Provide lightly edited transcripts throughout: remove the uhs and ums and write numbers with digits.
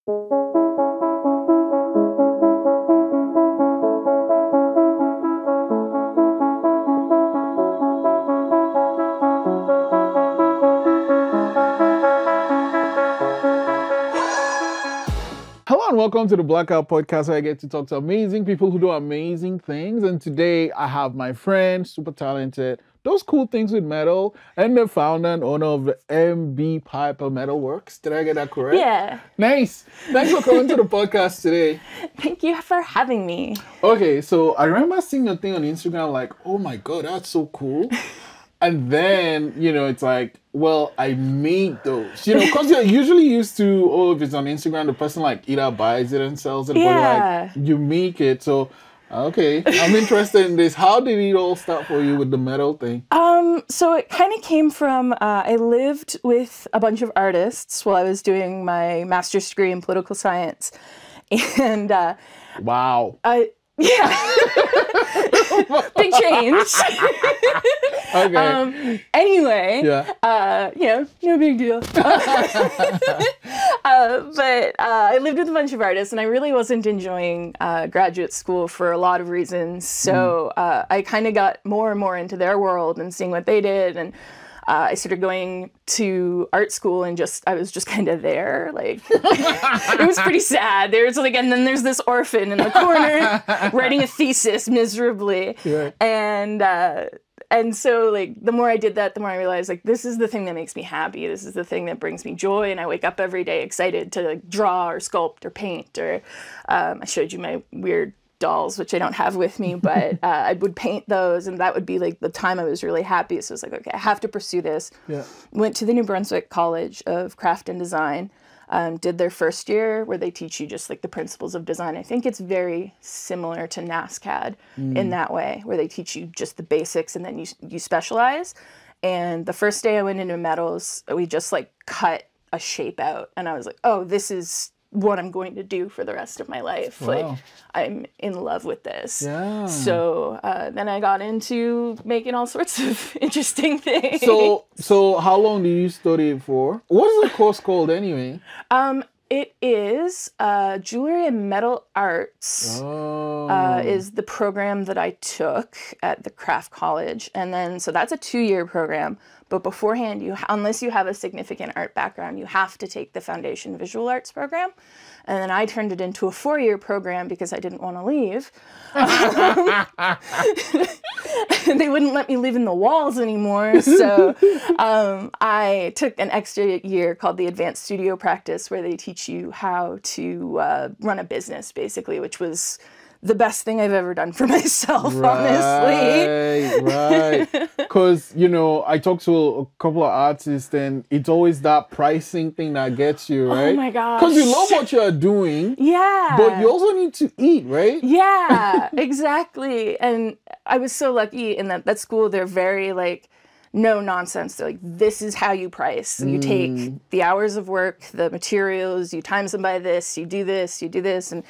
Hello and welcome to the Blackout Podcast, where I get to talk to amazing people who do amazing things. And today I have my friend, super talented, does cool things with metal, and the founder and owner of the Beth Piper Metalworks. Did I get that correct? Yeah. Nice. Thanks for coming to the podcast today. Thank you for having me. Okay, so I remember seeing your thing on Instagram, like, oh my God, that's so cool. And then, it's like, well, I made those, because you're usually used to, if it's on Instagram, the person like either buys it and sells it, Yeah. but like you make it. So, okay, I'm interested in this. How did it all start for you with the metal thing? So it kind of came from, I lived with a bunch of artists while I was doing my master's degree in political science. And, Wow. yeah. Big change. Okay. Anyway, Yeah. no big deal. But I lived with a bunch of artists, and I really wasn't enjoying graduate school for a lot of reasons. So I kind of got more and more into their world and seeing what they did, and I started going to art school, and I was just kind of there. Like, it was pretty sad. There's like, and then there's this orphan in the corner writing a thesis miserably. Right. And so, like, the more I did that, the more I realized, like, this is the thing that makes me happy. This is the thing that brings me joy. And I wake up every day excited to, like, draw or sculpt or paint. Or I showed you my weird dolls, which I don't have with me, but I would paint those, and that would be like the time I was really happy. So it was like, okay, I have to pursue this. Yeah. Went to the New Brunswick College of Craft and Design, did their first year where they teach you just like the principles of design. I think it's very similar to NASCAD in that way, where they teach you just the basics and then you specialize. And the first day I went into metals, we just like cut a shape out, and I was like, oh, this is what I'm going to do for the rest of my life. Wow. Like, I'm in love with this. Yeah. So then I got into making all sorts of interesting things. So how long do you study it for? What is the course called anyway? It is Jewelry and Metal Arts is the program that I took at the Craft College. And then, so that's a 2-year program. But beforehand, unless you have a significant art background, you have to take the Foundation Visual Arts program. And then I turned it into a 4-year program because I didn't want to leave. They wouldn't let me live in the walls anymore. So I took an extra year called the Advanced Studio Practice, where they teach you how to run a business, basically, which was the best thing I've ever done for myself, honestly. Right. Because, I talked to a couple of artists, and it's always that pricing thing that gets you, right? Oh my gosh. Because you love what you're doing. Yeah. But you also need to eat, right? Yeah, exactly. And I was so lucky in that school, they're very like, no nonsense. They're like, this is how you price. So you take the hours of work, the materials, you times them by this, you do this, and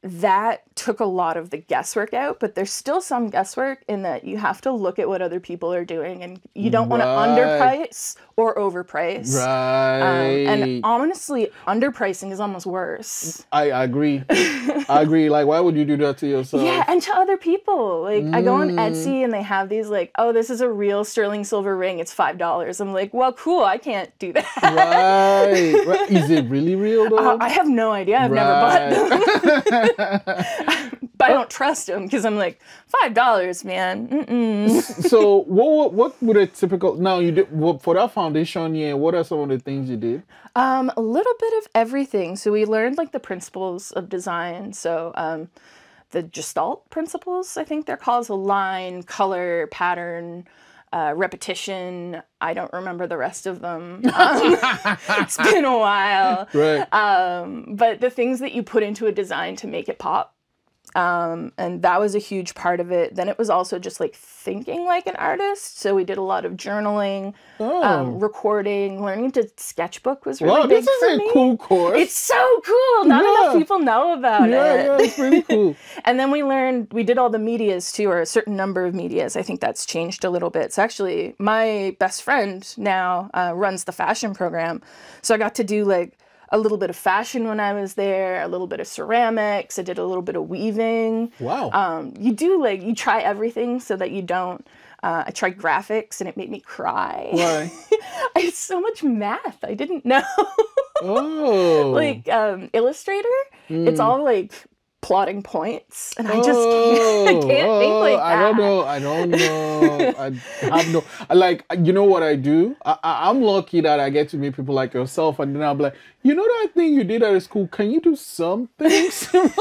that took a lot of the guesswork out, but there's still some guesswork in that you have to look at what other people are doing, and you don't want to underprice or overprice. Right. And honestly, underpricing is almost worse. I agree. I agree. Like, why would you do that to yourself? Yeah, and to other people. Like, I go on Etsy and they have these like, oh, this is a real sterling silver ring. It's $5. I'm like, well, cool. I can't do that. Right. Is it really real though? I have no idea. I've never bought them. But I don't trust them because I'm like, $5, man. Mm-mm. So what would a typical, now you did, for that foundation year, what are some of the things you did? A little bit of everything. So we learned like the principles of design. So the Gestalt principles, I think they're called, so line, color, pattern, repetition. I don't remember the rest of them. It's been a while. Right. But the things that you put into a design to make it pop. And that was a huge part of it. Then it was also just like thinking like an artist. So we did a lot of journaling, recording, learning to sketchbook was really big for me. This is a cool course. It's so cool. Not enough people know about it. Yeah, it's pretty cool. And then we did all the medias too, or a certain number of medias. I think that's changed a little bit. So actually my best friend now runs the fashion program. So I got to do like a little bit of fashion when I was there, a little bit of ceramics. I did a little bit of weaving. Wow. You try everything so that you don't. I tried graphics and it made me cry. Why? I had so much math. I didn't know. Oh. Like Illustrator, it's all like plotting points, and I just can't think like that. I don't know. I have no, like, you know what I do? I'm lucky that I get to meet people like yourself, and then I'm like, you know that thing you did at school, can you do something similar?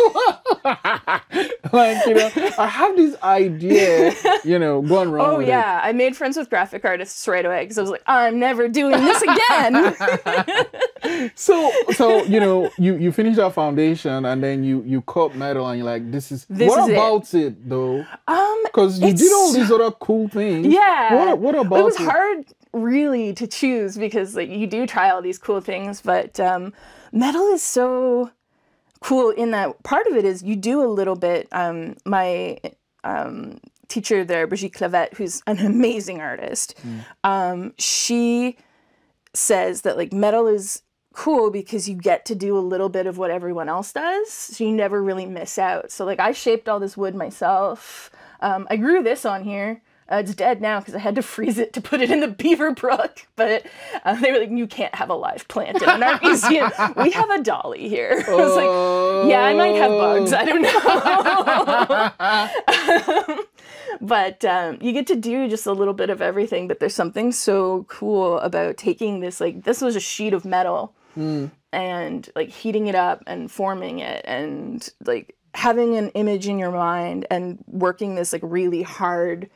Like, you know, I have this idea, you know, going wrong with yeah, I made friends with graphic artists right away because I was like, I'm never doing this again. So you know, you finish that foundation and then you cut metal and you're like, this is what about it though? Because you did all these other cool things. Yeah. What about it? Was hard really to choose because like you do try all these cool things, but metal is so cool in that part of it is you do a little bit. My teacher there, Brigitte Clavette, who's an amazing artist, she says that like metal is cool because you get to do a little bit of what everyone else does, so you never really miss out. So like I shaped all this wood myself. I grew this on here. It's dead now because I had to freeze it to put it in the Beaverbrook, but they were like, you can't have a live plant in an art museum. We have a dolly here. I was like, yeah, I might have bugs. I don't know. But you get to do just a little bit of everything, but there's something so cool about taking this, like, this was a sheet of metal and like heating it up and forming it and like having an image in your mind and working this like really hard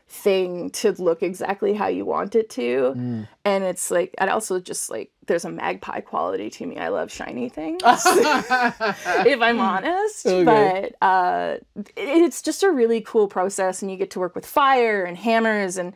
thing to look exactly how you want it to. And it's like, I'd also just like, there's a magpie quality to me. I love shiny things, if I'm honest. Okay. But it's just a really cool process, and you get to work with fire and hammers, and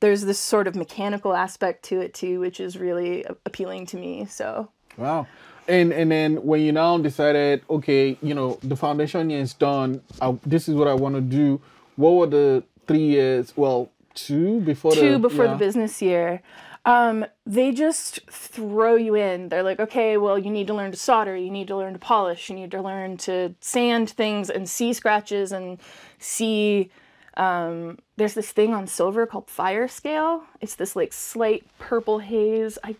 there's this sort of mechanical aspect to it too, which is really appealing to me. So wow. And then when you now decided, okay, you know, the foundation year is done, this is what I want to do, what were the 3 years, well, two before the business year? They just throw you in. They're like, okay, well, you need to learn to solder, you need to learn to polish, you need to learn to sand things and see scratches and see, there's this thing on silver called fire scale. It's this like slight purple haze. I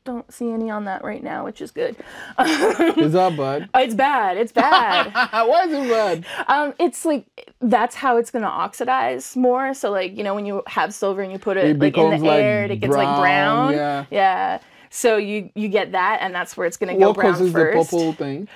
don't see any on that right now, which is good. Is that bad? It's bad. It's bad. Why is it bad? It's like, that's how it's going to oxidize more. So like, you know, when you have silver and you put it like in the air, it gets like brown. Yeah. So you get that, and that's where it's going to go brown first. What causes the purple thing?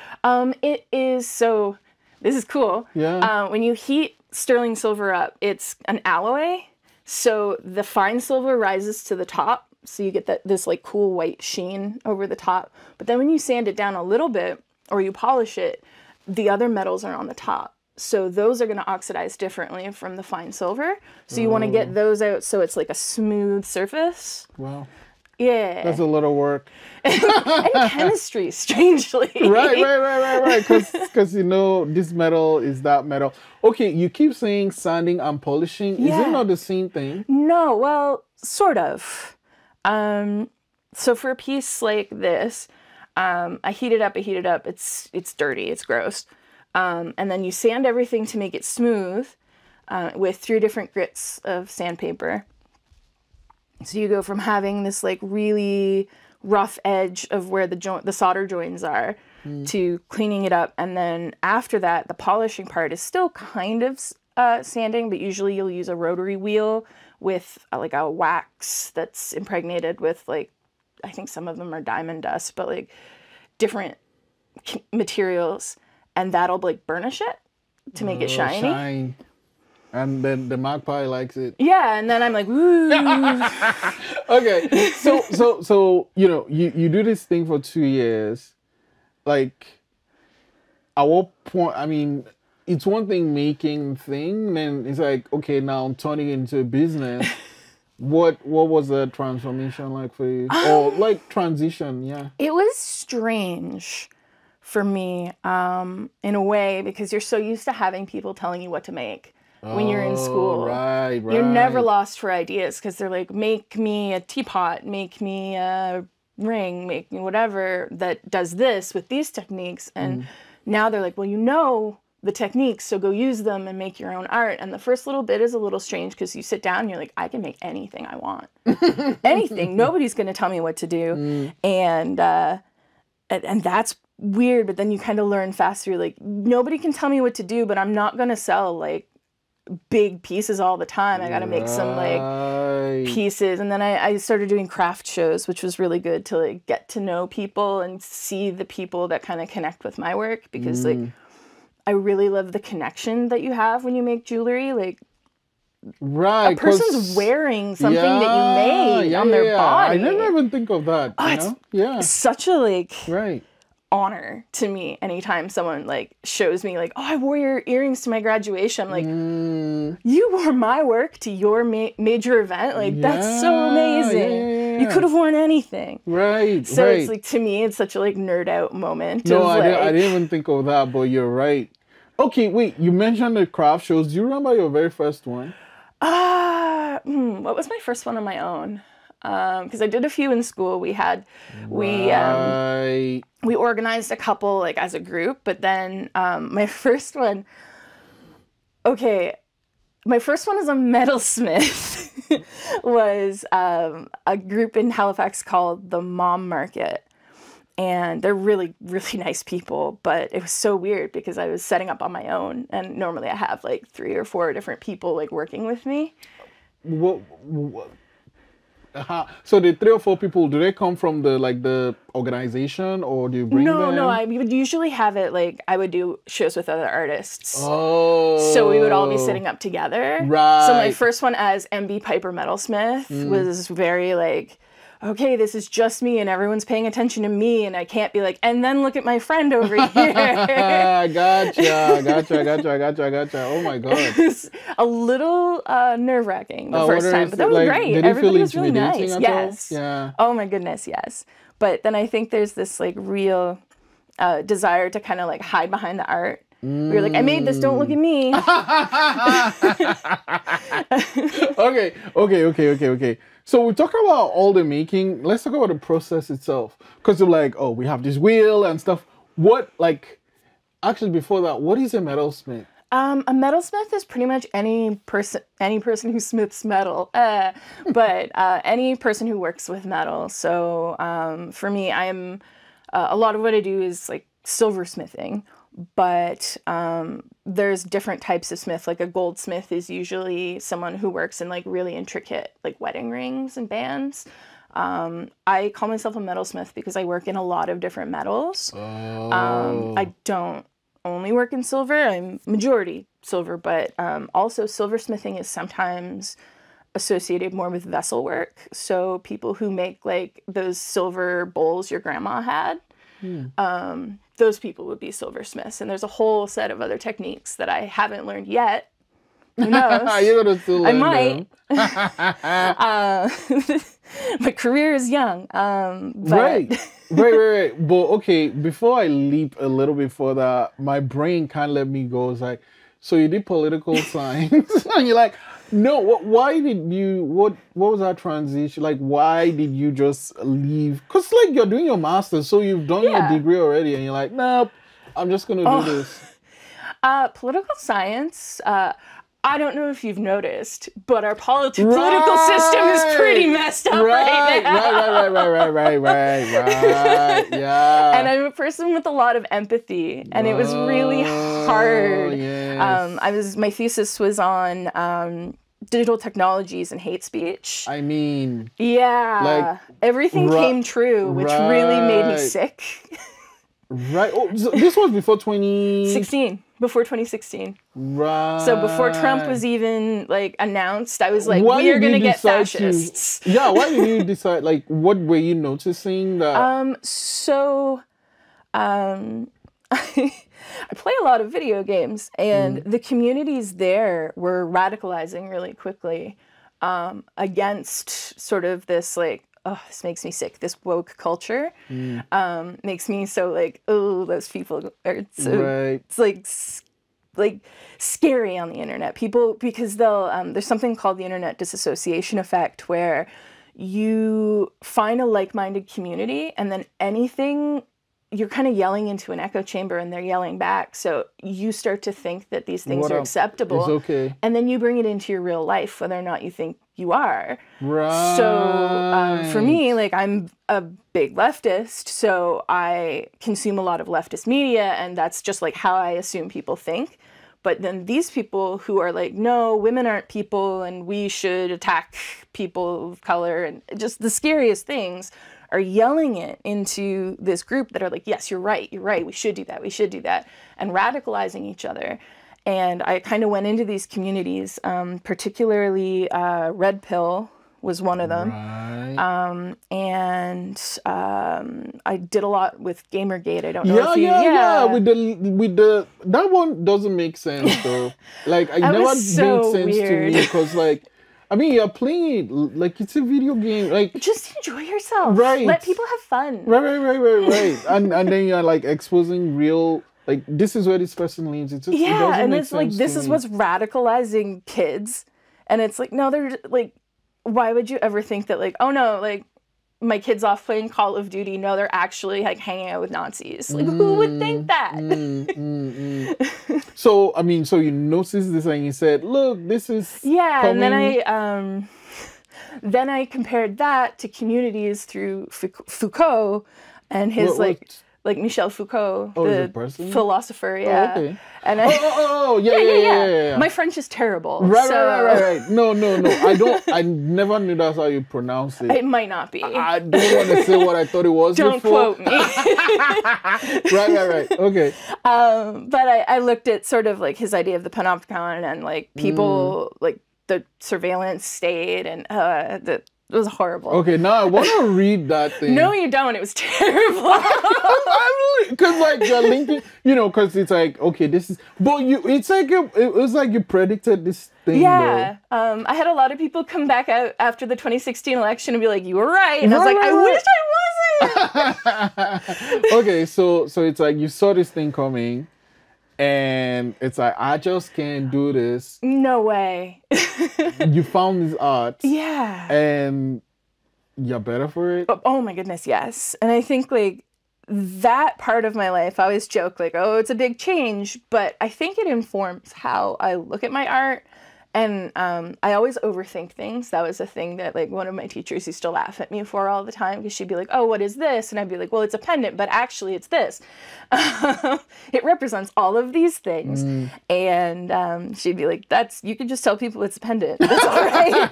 It is, so this is cool. Yeah. When you heat sterling silver up, it's an alloy. So the fine silver rises to the top. So you get this like cool white sheen over the top. But then when you sand it down a little bit or you polish it, the other metals are on the top. So those are going to oxidize differently from the fine silver. So you want to get those out so it's like a smooth surface. Wow. Yeah. That's a lot of work. And chemistry, strangely. Right. Because, you know, this metal is that metal. Okay, you keep saying sanding and polishing. Yeah. Is it not the same thing? No, well, sort of. So for a piece like this, I heat it up. It's dirty, it's gross. And then you sand everything to make it smooth, with 3 different grits of sandpaper. So you go from having this like really rough edge of where the solder joins are to cleaning it up. And then after that, the polishing part is still kind of sanding, but usually you'll use a rotary wheel with like a wax that's impregnated with like, I think some of them are diamond dust, but like different materials, and that'll like burnish it to make it shiny. And then the magpie likes it. Yeah, and then I'm like, woo. Okay, so you know, you do this thing for 2 years. Like, at what point? I mean, it's one thing making thing, then it's like, okay, now I'm turning it into a business. What was the transformation like for you? Or like transition, yeah. It was strange for me, in a way, because you're so used to having people telling you what to make when you're in school. Right. You're never lost for ideas because they're like, make me a teapot, make me a ring, making whatever that does this with these techniques. And now they're like, well, you know the techniques, so go use them and make your own art. And the first little bit is a little strange because you sit down and you're like, I can make anything I want. Anything. Nobody's going to tell me what to do. And that's weird, but then you kind of learn faster. You're like, nobody can tell me what to do, but I'm not going to sell like big pieces all the time. I got to make some like pieces. And then I started doing craft shows, which was really good to like get to know people and see the people that kind of connect with my work, because like I really love the connection that you have when you make jewelry. Like, right, a person's wearing something that you made on their body. I never even think of that. It's such a like right honor to me anytime someone like shows me like, oh, I wore your earrings to my graduation. I'm like, you wore my work to your major event. Like, that's so amazing. You could have worn anything. Right. So it's like, to me, it's such a like nerd out moment. No, I didn't even think of that, but you're right. Okay, wait, you mentioned the craft shows. Do you remember your very first one? What was my first one on my own? Because I did a few in school. We organized a couple like as a group, but then my first one is a Metalsmith. was a group in Halifax called the Mom Market. And they're really, really nice people, but it was so weird because I was setting up on my own, and normally I have like 3 or 4 different people like working with me. What? So the 3 or 4 people, do they come from the organization, or do you bring them? No, I would usually have it like I would do shows with other artists. Oh. So we would all be sitting up together. Right. So my first one as Beth Piper Metalsmith was very like, okay, this is just me and everyone's paying attention to me, and I can't be like, and then look at my friend over here. Gotcha. Oh my God. It was a little nerve-wracking the first time, but that was great. Everybody was really nice. Yes. Yeah. Oh my goodness, yes. But then I think there's this like real desire to kind of like hide behind the art. You're like, I made this, don't look at me. Okay. So we talk about all the making. Let's talk about the process itself. Because you're like, oh, we have this wheel and stuff. Actually before that, what is a metalsmith? A metalsmith is pretty much any person who smiths metal, but any person who works with metal. So for me, I'm a lot of what I do is like silversmithing. But there's different types of smith. Like a goldsmith is usually someone who works in like really intricate like wedding rings and bands. I call myself a metalsmith because I work in a lot of different metals. I don't only work in silver. I'm majority silver, but also silversmithing is sometimes associated more with vessel work. So people who make like those silver bowls your grandma had. Those people would be silversmiths, and there's a whole set of other techniques that I haven't learned yet. Who knows? You're gonna still learn I might. My career is young. Right. But okay, before I leap a little bit further, my brain can't let me go. It's like, so you did political science, and you're like, no, why did you, what was that transition? Like, why did you just leave? Because, like, you're doing your master's, so you've done your degree already, and you're like, nope, I'm just going to do this. Political science, I don't know if you've noticed, but our political system is pretty messed up right now. Right, yeah. And I'm a person with a lot of empathy, and it was really hard. Yes. My thesis was on digital technologies and hate speech. I mean, like, everything came true, which really made me sick. Right. Oh, so this was before 2016. Before 2016. Right. So before Trump was even like announced, I was like, we are gonna get fascists. Why did you decide? Like, what were you noticing that? I play a lot of video games, and the communities there were radicalizing really quickly against sort of this like, oh, this makes me sick. This woke culture makes me so like, oh, those people are so, it's like scary on the internet. People, because they'll, there's something called the internet disassociation effect, where you find a like-minded community, and then anything, you're kind of yelling into an echo chamber and they're yelling back. So you start to think that these things are acceptable. It's okay. And then you bring it into your real life, whether or not you think you are. Right. So for me, like, I'm a big leftist, so I consume a lot of leftist media, and that's just like how I assume people think. But then these people who are like, no, women aren't people and we should attack people of color and just the scariest things, are yelling it into this group that are like, yes, you're right, we should do that, and radicalizing each other. And I kind of went into these communities, particularly Red Pill was one of them. Right. And I did a lot with Gamergate. I don't know if you... Yeah. With the that one doesn't make sense though. Like, it never made sense to me, because like, I mean, you're playing it like it's a video game. Like, just enjoy yourself. Right. Let people have fun. Right. and then you're like exposing real, like, this is where this person leads. It doesn't make it's like, this is what's radicalizing kids. And it's like, no, they're like, why would you ever think that, like, oh no, like, my kid's off playing Call of Duty. No, they're actually like hanging out with Nazis. Like, who would think that? So, I mean, so you noticed this and you said, look, this is coming. And then I compared that to communities through Foucault and his like Michel Foucault, the philosopher, Oh, okay. And yeah. My French is terrible. Right. No. I never knew that's how you pronounce it. It might not be. I don't want to say what I thought it was Don't before. quote me. Right. Okay. But I looked at sort of like his idea of the panopticon and like people, like the surveillance state, and it was horrible. Okay, now I want to read that thing. No, you don't. It was terrible. Because like you're linking, because it's like, okay, this is, but it's like it was like you predicted this thing. Yeah. I had a lot of people come back out after the 2016 election and be like, you were right. And I was like, I wish I wasn't. Okay, so it's like you saw this thing coming. And it's like, I just can't do this. No way. You found this art. Yeah. And you're better for it. Oh my goodness, yes. And I think like that part of my life, I always joke like, oh, it's a big change. But I think it informs how I look at my art. And I always overthink things. That was a thing that like one of my teachers used to laugh at me for all the time, because she'd be like, oh, what is this? And I'd be like, well, it's a pendant, but actually it's this. It represents all of these things. And she'd be like, you can just tell people it's a pendant. That's all right.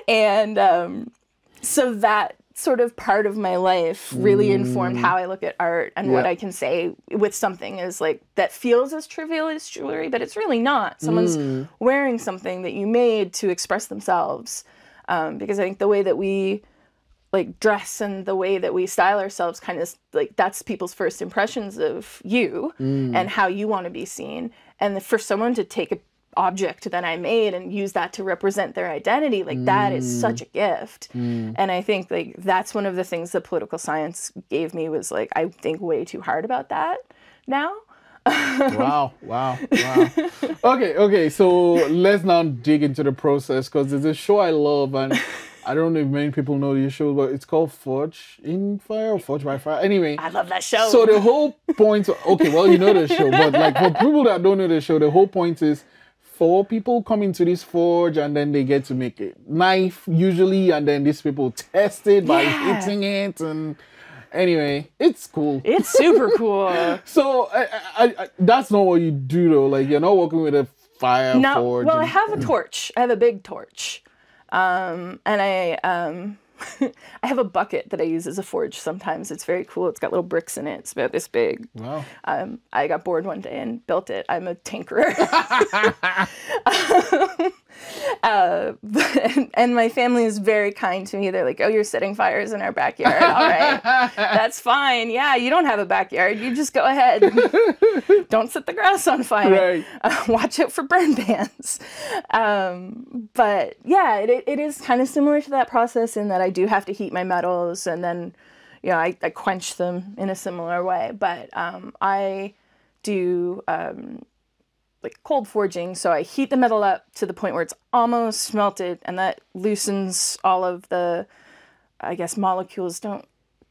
And so that sort of part of my life really informed how I look at art and what I can say with something is like that feels as trivial as jewelry, but it's really not. Someone's wearing something that you made to express themselves, because I think the way that we like dress and the way that we style ourselves kind of like that's people's first impressions of you and how you want to be seen. And for someone to take a object that I made and use that to represent their identity, like that is such a gift. And I think like that's one of the things that political science gave me was like, I think way too hard about that now. Wow. Okay, so let's now dig into the process, because there's a show I love, and I don't know if many people know this show, but it's called Forge in Fire or Forge by Fire. Anyway, I love that show. So the whole point, okay, well, you know the show, but like for people that don't know the show, the whole point is 4 people come into this forge and then they get to make a knife usually, and then these people test it by hitting it, and anyway, it's cool. It's super cool. So I that's not what you do though. Like, you're not working with a fire forge. Well, I have a torch. I have a big torch, and I have a bucket that I use as a forge sometimes. It's very cool. It's got little bricks in it. It's about this big. Wow. I got bored one day and built it. I'm a tinkerer. And my family is very kind to me. They're like, oh, you're setting fires in our backyard. All right. That's fine. Yeah, you don't have a backyard. You just go ahead. Don't set the grass on fire. Right. Watch out for burn bans. But yeah, it is kind of similar to that process in that I do have to heat my metals, and then I quench them in a similar way. But I do like cold forging. So I heat the metal up to the point where it's almost melted, and that loosens all of the, I guess, molecules.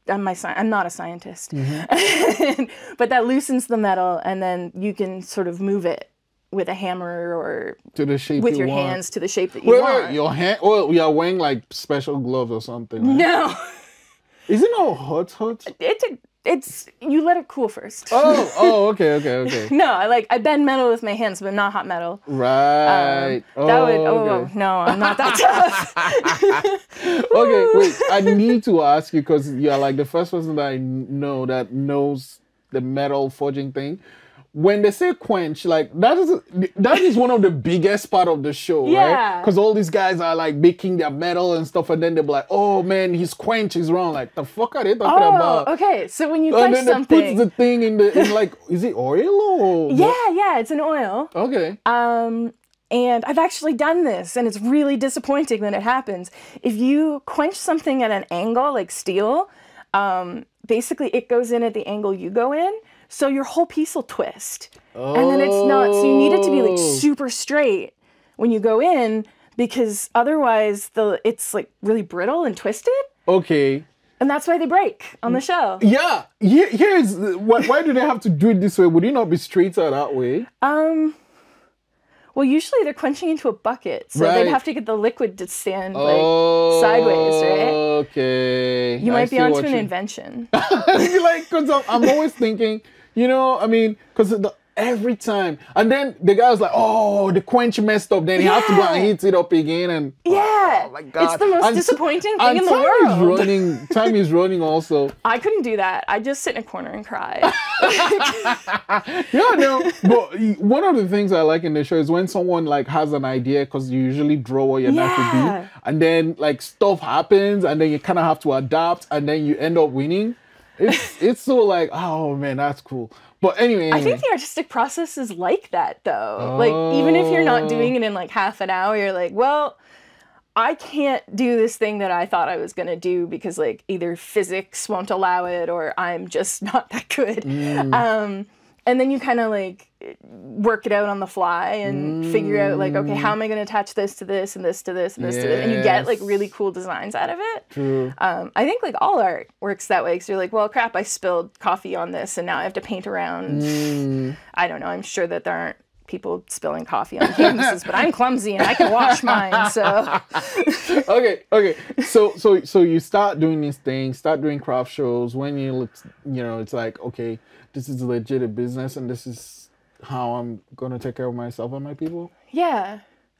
I'm not a scientist, but that loosens the metal, and then you can sort of move it with a hammer or to the shape with you your want. hands to the shape that you want. Wait, your hand? Oh, you're wearing like special gloves or something. Right? No. Is it not hot? It's you let it cool first. Okay. No, I bend metal with my hands, but not hot metal. Right. No, I'm not that tough. Okay, wait. I need to ask you because you're like the first person that I know that knows the metal forging thing. When they say quench, like that is one of the biggest part of the show, right? Because all these guys are like making their metal and stuff, and then they're like, "Oh man, his quench is wrong." Like the fuck are they talking about? Okay, so when you quench and then something, they put the thing in like, is it oil or? Yeah, it's an oil. Okay. And I've actually done this, and it's really disappointing when it happens. If you quench something at an angle, like steel, basically it goes in at the angle you go in. So your whole piece will twist. And then it's not, so you need it to be like super straight when you go in, because otherwise it's like really brittle and twisted. Okay. And that's why they break on the show. Yeah. Here's why do they have to do it this way? Would it not be straighter that way? Well, usually they're quenching into a bucket, so they'd have to get the liquid to stand like sideways, right? Okay. You might be onto an invention. Because I'm always thinking, I mean, because every time, and then the guy was like, "Oh, the quench messed up." Then he has to go and heat it up again, and oh my God, it's the most disappointing thing in the world. Time is running. Also, I couldn't do that. I just sit in a corner and cry. But one of the things I like in the show is when someone like has an idea, because you usually draw what your knife would be, and then like stuff happens, and then you kind of have to adapt, and then you end up winning. It's so like, oh man, that's cool. But anyway, I think the artistic process is like that though. Like even if you're not doing it in like half an hour, you're like, well, I can't do this thing that I thought I was going to do because like either physics won't allow it or I'm just not that good. And then you kind of like work it out on the fly and figure out like, okay, how am I going to attach this to this and this to this and this to this? And you get like really cool designs out of it. True. I think like all art works that way because you're like, well, crap, I spilled coffee on this and now I have to paint around. I don't know. I'm sure that there aren't people spilling coffee on canvases, but I'm clumsy and I can wash mine. So okay. So you start doing these things, start doing craft shows. When you look, it's like, okay, this is legit a business, and this is how I'm gonna take care of myself and my people. Yeah,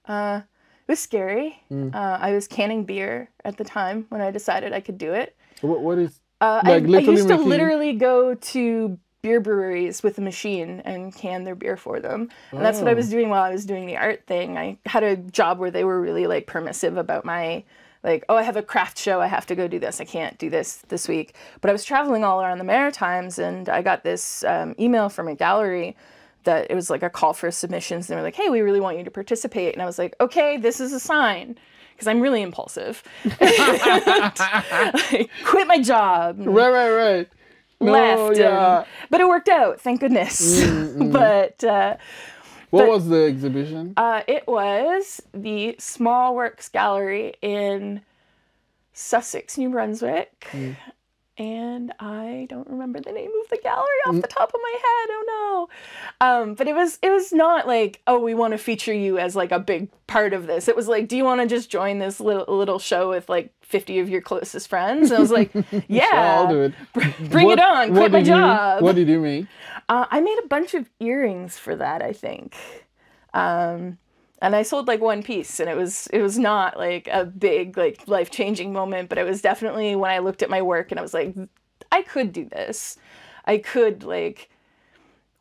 it was scary. I was canning beer at the time when I decided I could do it. What is I used to literally go to beer breweries with a machine and can their beer for them. And that's what I was doing while I was doing the art thing. I had a job where they were really like permissive about my like, oh, I have a craft show, I have to go do this. I can't do this week. But I was traveling all around the Maritimes and I got this email from a gallery that it was like a call for submissions. And they were like, hey, we really want you to participate. And I was like, okay, this is a sign. Because I'm really impulsive. Like, quit my job. Right. Left. But it worked out, thank goodness. But what was the exhibition? It was the Small Works Gallery in Sussex, New Brunswick. And I don't remember the name of the gallery off the top of my head. Oh no. But it was not like, oh, we want to feature you as like a big part of this. It was like, do you want to just join this little show with like 50 of your closest friends? And I was like, yeah, I'll do it. Bring it on. Quit my job. What did you make? I made a bunch of earrings for that, I think. And I sold like one piece, and it was not like a big like life-changing moment, but it was definitely when I looked at my work and I was like, I could do this. I could like,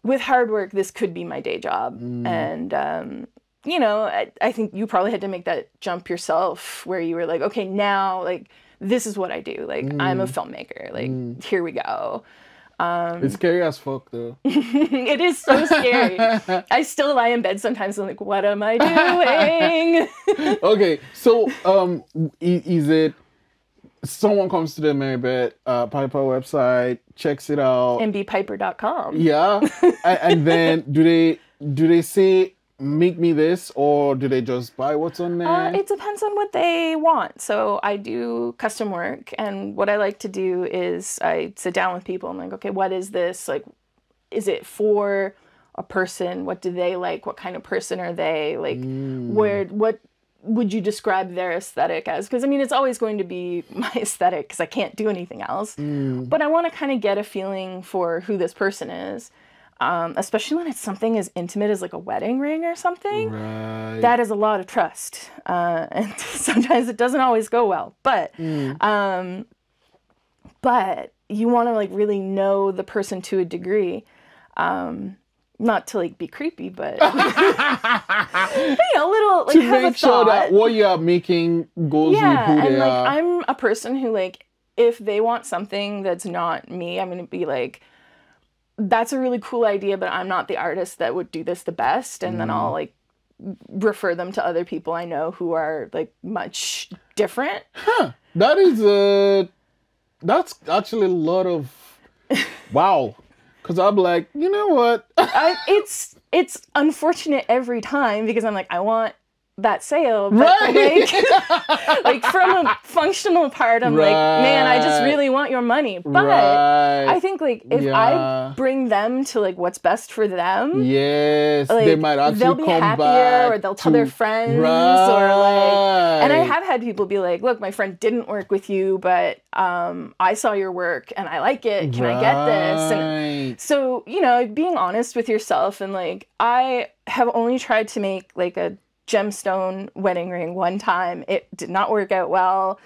with hard work, this could be my day job. And I think you probably had to make that jump yourself where you were like, okay, now like this is what I do. Like I'm a filmmaker. Like here we go. It's scary as fuck though. It is so scary. I still lie in bed sometimes and I'm like, what am I doing? Okay, so is it someone comes to the Beth Piper website, checks it out, nbpiper.com. yeah, and then do they do they say, make me this, or do they just buy what's on there? It depends on what they want. So I do custom work, and what I like to do is I sit down with people and I'm like, okay, what is this? Like, is it for a person? What do they like? What kind of person are they? Like, what would you describe their aesthetic as? Because I mean, it's always going to be my aesthetic because I can't do anything else. But I want to kind of get a feeling for who this person is. Especially when it's something as intimate as like a wedding ring or something. Right. That is a lot of trust. And sometimes it doesn't always go well. But you want to like really know the person to a degree. Not to like be creepy, but you know, a little like to have make a sure thought. that what you are making goes with who and they like are. I'm a person who like, if they want something that's not me, I'm gonna be like, that's a really cool idea, but I'm not the artist that would do this the best. And then I'll like refer them to other people I know who are like much different. That is that's actually a lot of wow. Because I'm like, you know what? It's unfortunate every time because I'm like, I want that sale, but Right. like from a functional part, I'm like, man, I just really want your money. But I think like if I bring them to like what's best for them, yes, like, they might actually they'll be come happier, back or they'll tell their friends, or like. And I have had people be like, look, my friend didn't work with you, but I saw your work and I like it. Can I get this? And so, you know, being honest with yourself, and like, I have only tried to make like a gemstone wedding ring one time. It did not work out well.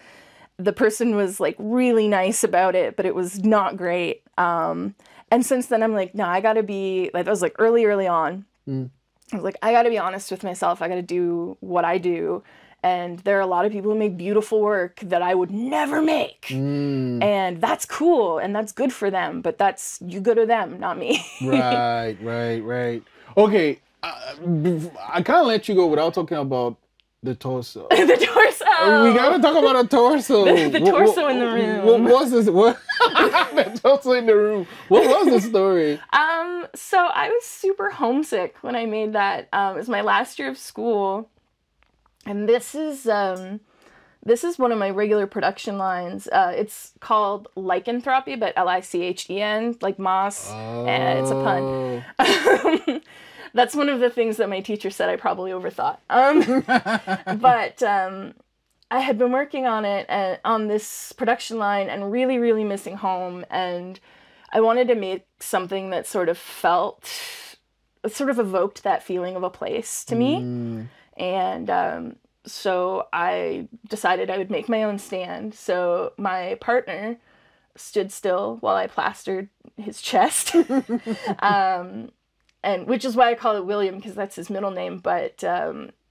The person was like really nice about it, but it was not great. And since then I'm like, no, I gotta be like, that was like early on. I was like, I gotta be honest with myself. I gotta do what I do. And there are a lot of people who make beautiful work that I would never make. And that's cool and that's good for them, but that's, you go to them, not me. Right. Okay. I can't let you go without talking about the torso. The torso. We gotta talk about the torso. The torso in the room. What's this? The torso in the room. What was the story? So I was super homesick when I made that. It was my last year of school, and this is one of my regular production lines. It's called lycanthropy, but L-I-C-H-E-N, like moss. And it's a pun. That's one of the things that my teacher said I probably overthought. But I had been working on it on this production line and really, really missing home. And I wanted to make something that sort of evoked that feeling of a place to me. And so I decided I would make my own stand. So my partner stood still while I plastered his chest. And which is why I call it William, because that's his middle name. But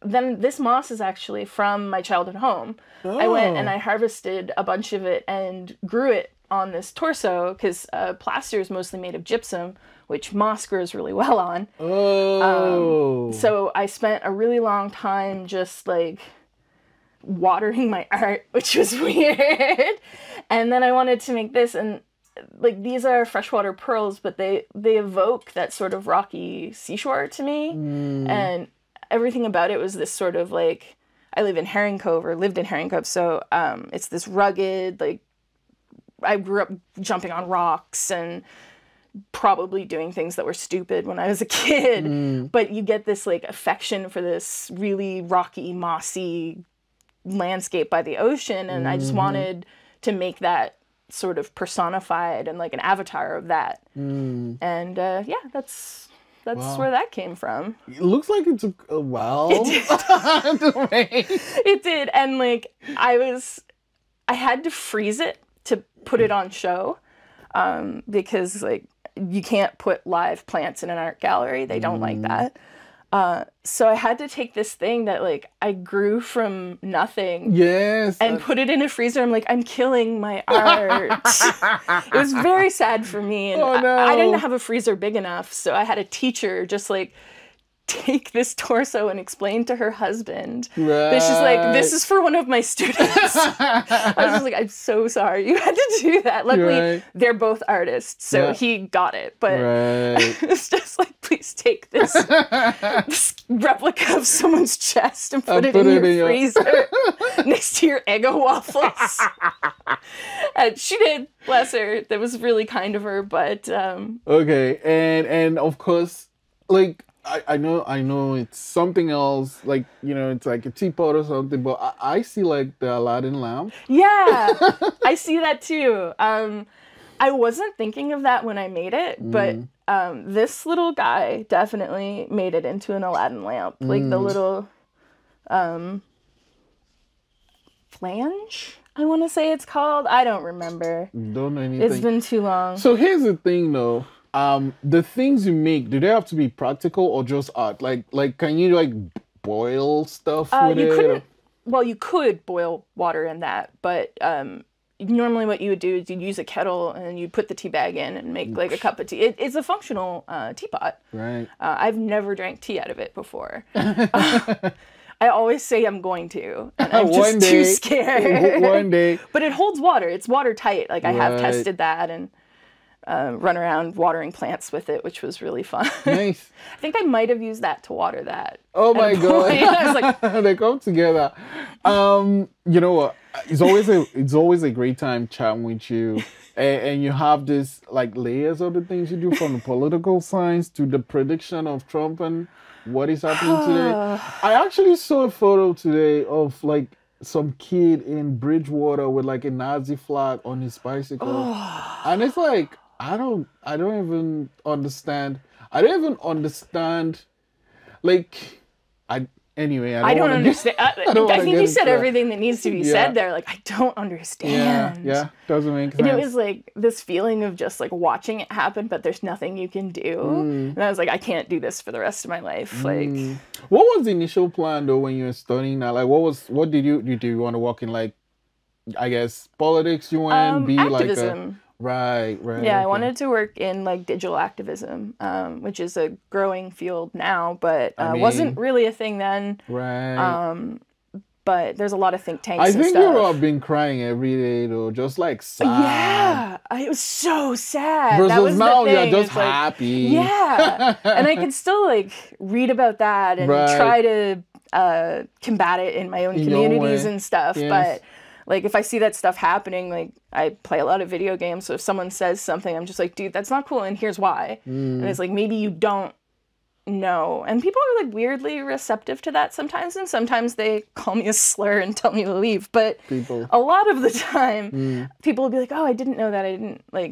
then this moss is actually from my childhood home. I went and I harvested a bunch of it and grew it on this torso, because plaster is mostly made of gypsum, which moss grows really well on. So I spent a really long time just like watering my art, which was weird. And then I wanted to make this, and like, these are freshwater pearls, but they evoke that sort of rocky seashore to me. And everything about it was this sort of like, I lived in Herring Cove, so it's this rugged, like, I grew up jumping on rocks and probably doing things that were stupid when I was a kid, but you get this like affection for this really rocky, mossy landscape by the ocean, and I just wanted to make that sort of personified and like an avatar of that. And yeah, that's where that came from. It looks like it took a while. It did. It did. And like I had to freeze it to put it on show, because like you can't put live plants in an art gallery. They don't like that. So I had to take this thing that like I grew from nothing, and put it in a freezer. I'm like, I'm killing my art. It was very sad for me, and I didn't have a freezer big enough, so I had a teacher just like take this torso and explain to her husband that she's like, this is for one of my students. I was just like, I'm so sorry you had to do that. Luckily, they're both artists, so he got it. But it's just like, please take this, this replica of someone's chest and put it in your freezer next to your Eggo waffles. And she did, bless her. That was really kind of her, but... Okay, and of course, like, I know it's something else, like, you know, it's like a teapot or something, but I see like the Aladdin lamp. Yeah, I see that too. I wasn't thinking of that when I made it, but this little guy definitely made it into an Aladdin lamp. Like the little flange, I want to say it's called. I don't remember. Don't know anything. It's been too long. So here's the thing though. The things you make, do they have to be practical or just art? Like can you like boil stuff with you it? couldn't. Well, you could boil water in that, but normally what you would do is you'd use a kettle and you'd put the tea bag in and make like a cup of tea. It's a functional teapot. Right. I've never drank tea out of it before. I always say I'm going to, and I'm just too scared. One day. But it holds water. It's watertight. Like I have tested that and run around watering plants with it, which was really fun. Nice. I think I might have used that to water that. Oh my God. I was like, they come together. You know what? It's always a great time chatting with you. And you have this like layers of the things you do, from the political science to the prediction of Trump and what is happening today. I actually saw a photo today of like some kid in Bridgewater with like a Nazi flag on his bicycle. And it's like, I don't even understand. I don't even understand. Like, anyway, I don't understand. I think you said everything that needs to be said there. Like, I don't understand. Yeah, doesn't make sense. And it was like this feeling of just like watching it happen, but there's nothing you can do. And I was like, I can't do this for the rest of my life. Like, what was the initial plan though when you were studying that? Like, what did you want to work in, like, I guess politics? You want to be activism. Like Right. Yeah, okay. I wanted to work in like digital activism, which is a growing field now, but wasn't really a thing then. Right. But there's a lot of think tanks. I think you've all been crying every day though, just like sad. Yeah, it was so sad. Versus that was now the thing. you're just like, happy. Yeah, and I could still like read about that and try to combat it in my own communities and stuff, but. Like, if I see that stuff happening, like, I play a lot of video games, so if someone says something, I'm just like, dude, that's not cool, and here's why. And it's like, maybe you don't know. And people are, like, weirdly receptive to that sometimes, and sometimes they call me a slur and tell me to leave. But a lot of the time, people will be like, oh, I didn't know that.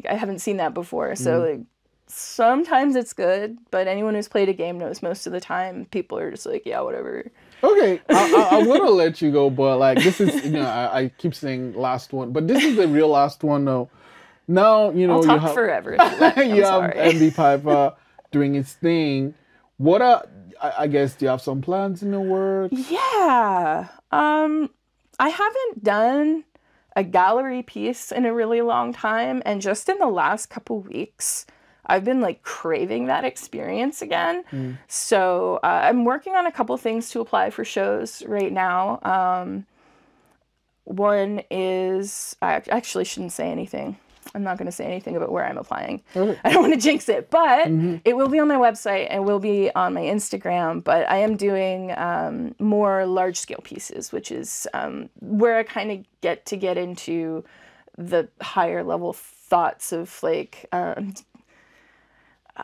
I haven't seen that before. So, like, sometimes it's good, but anyone who's played a game knows most of the time, people are just like, yeah, whatever. Okay, I'm gonna let you go, but like this is, you know, I keep saying last one, but this is the real last one though. Now you know I'll talk forever. You have Beth Piper doing its thing. What I guess, do you have some plans in the works? Yeah, I haven't done a gallery piece in a really long time, and just in the last couple weeks, I've been like craving that experience again. So I'm working on a couple things to apply for shows right now. One is, I actually shouldn't say anything. I'm not going to say anything about where I'm applying. I don't want to jinx it, but it will be on my website. It will be on my Instagram, but I am doing more large scale pieces, which is where I kind of get into the higher level thoughts of like,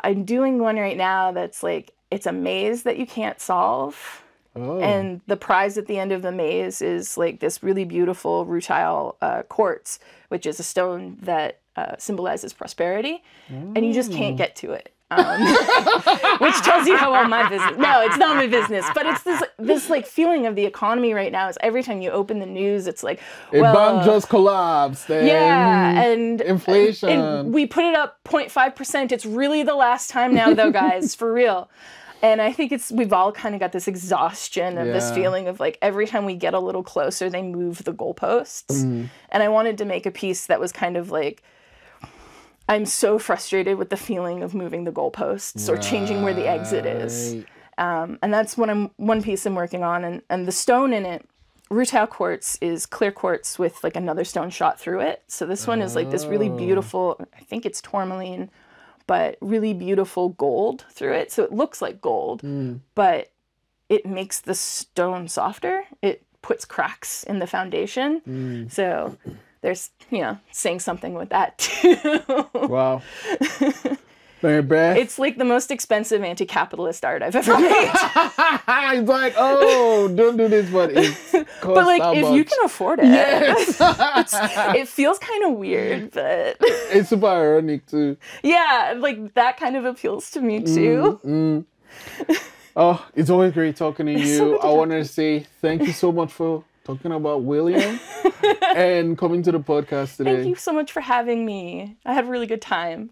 I'm doing one right now that's like, it's a maze that you can't solve. And the prize at the end of the maze is like this really beautiful rutile quartz, which is a stone that symbolizes prosperity. And you just can't get to it. Which tells you how well my business, no, it's not my business, but it's this like feeling of the economy right now is every time you open the news, it's like, well, a bank just collapsed. And inflation. And we put it up 0.5%. It's really the last time now though, guys, for real. And I think we've all kind of got this exhaustion of this feeling of like every time we get a little closer, they move the goalposts. And I wanted to make a piece that was kind of like, I'm so frustrated with the feeling of moving the goalposts or changing where the exit is. And that's one piece I'm working on. And the stone in it, rutile quartz, is clear quartz with like another stone shot through it. So this one is like this really beautiful, I think it's tourmaline, but really beautiful gold through it. So it looks like gold, but it makes the stone softer. It puts cracks in the foundation. So there's, saying something with that too. Wow. Beth. It's like the most expensive anti-capitalist art I've ever made. It's like, oh, don't do this, but but like, if you can afford it, yes. it feels kind of weird, but it's super ironic too. Yeah, like that kind of appeals to me too. Oh, it's always great talking to you. So I want to say thank you so much for talking about William and coming to the podcast today. Thank you so much for having me. I had a really good time.